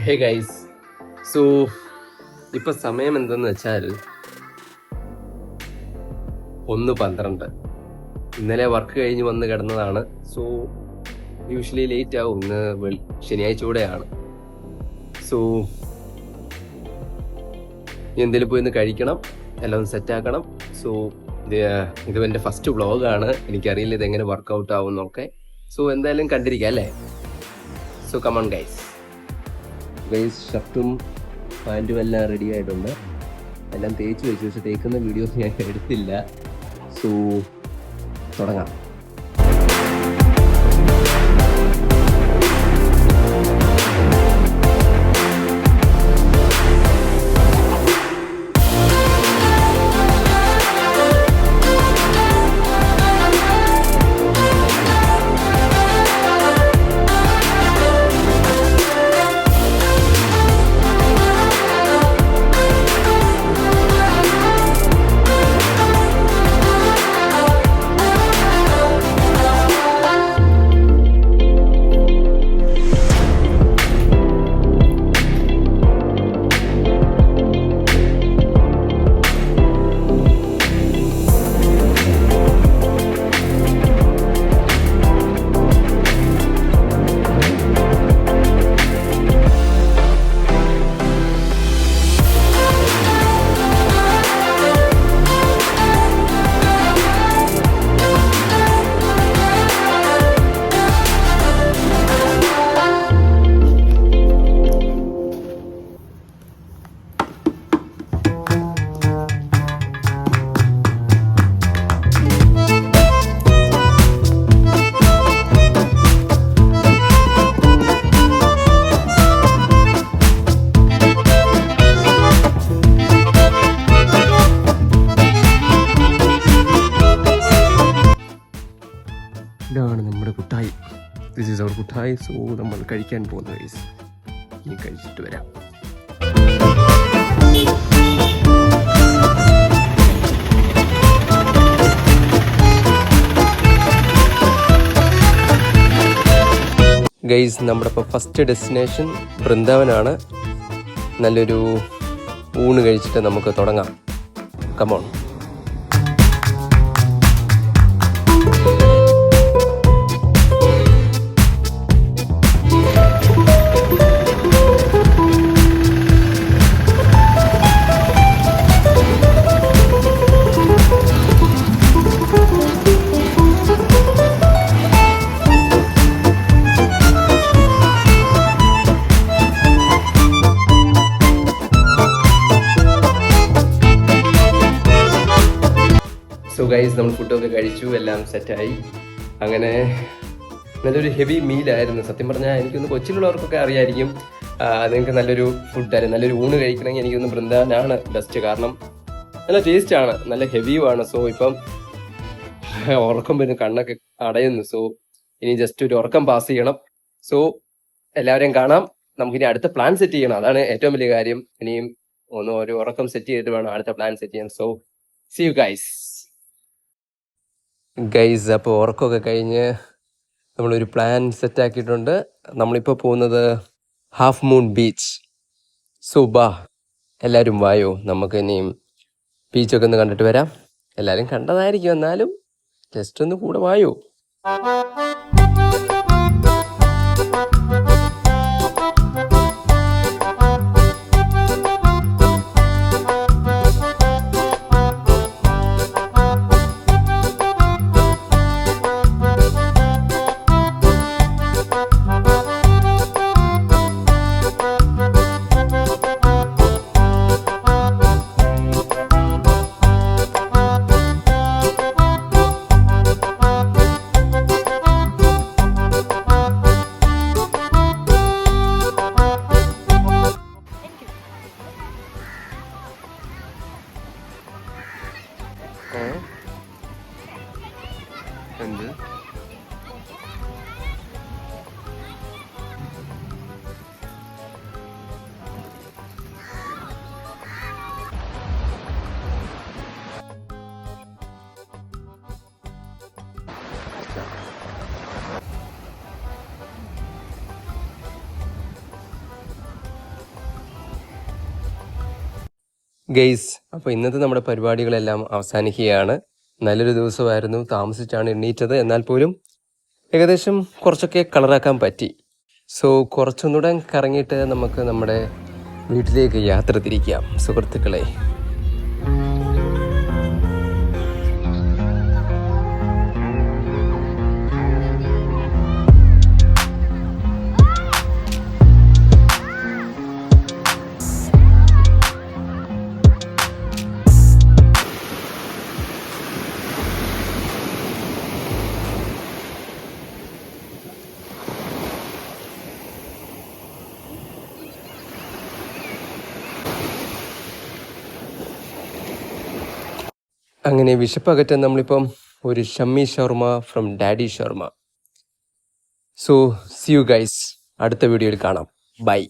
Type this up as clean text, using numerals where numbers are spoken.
Hey guys, so ഇപ്പൊ സമയം എന്തെന്ന് വെച്ചാൽ 1:12. ഇന്നലെ വർക്ക് കഴിഞ്ഞ് വന്ന് കിടന്നതാണ്. സോ യൂഷ്വലി ലേറ്റ് ആവും. ഇന്ന് ശനിയാഴ്ച കൂടെയാണ്. സോ എന്തെങ്കിലും പോയി ഒന്ന് കഴിക്കണം, എല്ലാം ഒന്ന് സെറ്റാക്കണം. സോ ഇത് എൻ്റെ ഫസ്റ്റ് വ്ളോഗാണ്. എനിക്കറിയില്ല ഇതെങ്ങനെ വർക്കൗട്ട് ആവും എന്നൊക്കെ. സോ എന്തായാലും കണ്ടിരിക്കാം അല്ലേ? So come on guys. ഷർട്ടും പാൻറ്റും എല്ലാം റെഡി ആയിട്ടുണ്ട്. എല്ലാം തേച്ച് വെച്ചു, പക്ഷെ തേക്കുന്ന വീഡിയോസ് ഞാൻ എടുത്തില്ല. സോ തുടങ്ങാം. ഇതാണ് നമ്മുടെ Kuttayi. This is our Kuttayi. So നമ്മൾ കഴിക്കാൻ പോകുന്ന ഗൈസ്. ഇനി കഴിച്ചിട്ട് വരാം. ഗൈസ്, നമ്മുടെ ഇപ്പോൾ ഫസ്റ്റ് ഡെസ്റ്റിനേഷൻ വൃന്ദാവനാണ്. നല്ലൊരു ഊണ് കഴിച്ചിട്ട് നമുക്ക് തുടങ്ങാം. കമോൺ. സോ ഗൈസ്, നമ്മൾ ഫുഡൊക്കെ കഴിച്ചു, എല്ലാം സെറ്റായി. അങ്ങനെ നല്ലൊരു ഹെവി മീലായിരുന്നു. സത്യം പറഞ്ഞാൽ എനിക്കൊന്ന് കൊച്ചിയിലുള്ളവർക്കൊക്കെ അറിയായിരിക്കും. നിങ്ങൾക്ക് നല്ലൊരു ഫുഡായിരുന്നു. നല്ലൊരു ഊണ് കഴിക്കണമെങ്കിൽ എനിക്കൊന്ന് വൃന്ദാവനാണ് ബെസ്റ്റ്. കാരണം നല്ല ടേസ്റ്റാണ്, നല്ല ഹെവിയുമാണ്. സോ ഇപ്പം ഉറക്കം വരുന്നു, കണ്ണൊക്കെ അടയുന്നു. സോ ഇനി ജസ്റ്റ് ഒരു ഉറക്കം പാസ് ചെയ്യണം. സോ എല്ലാവരെയും കാണാം. നമുക്കിനി അടുത്ത പ്ലാൻ സെറ്റ് ചെയ്യണം. അതാണ് ഏറ്റവും വലിയ കാര്യം. ഇനിയും ഒരു ഉറക്കം സെറ്റ് ചെയ്തിട്ട് വേണം അടുത്ത പ്ലാൻ സെറ്റ് ചെയ്യാൻ. So see you guys. Guys, അപ്പോൾ ഉറക്കമൊക്കെ കഴിഞ്ഞ് നമ്മളൊരു പ്ലാൻ സെറ്റാക്കിയിട്ടുണ്ട്. നമ്മളിപ്പോൾ പോകുന്നത് ഹാഫ് മൂൺ ബീച്ച്. സോ ബാ, എല്ലാവരും വായോ, നമുക്ക് ഇനിയും ബീച്ചൊക്കെ ഒന്ന് കണ്ടിട്ട് വരാം. എല്ലാവരും കണ്ടതായിരിക്കും, എന്നാലും ജസ്റ്റ് ഒന്ന് കൂടെ വായോ. എന്ത് ഗെയ്സ്, അപ്പോൾ ഇന്നത്തെ നമ്മുടെ പരിപാടികളെല്ലാം അവസാനിക്കുകയാണ്. നല്ലൊരു ദിവസമായിരുന്നു. താമസിച്ചാണ് എണ്ണീറ്റത്, എന്നാൽ പോലും ഏകദേശം കുറച്ചൊക്കെ കളറാക്കാൻ പറ്റി. സോ കുറച്ചൊന്നുകൂടെ കറങ്ങിയിട്ട് നമുക്ക് നമ്മുടെ വീട്ടിലേക്ക് യാത്ര തിരിക്കാം സുഹൃത്തുക്കളെ. അങ്ങനെ വിശപ്പകറ്റാൻ നമ്മളിപ്പം ഒരു Shammi shawarma from daddy shawarma. So see you guys, അടുത്ത വീഡിയോയിൽ കാണാം. ബൈ.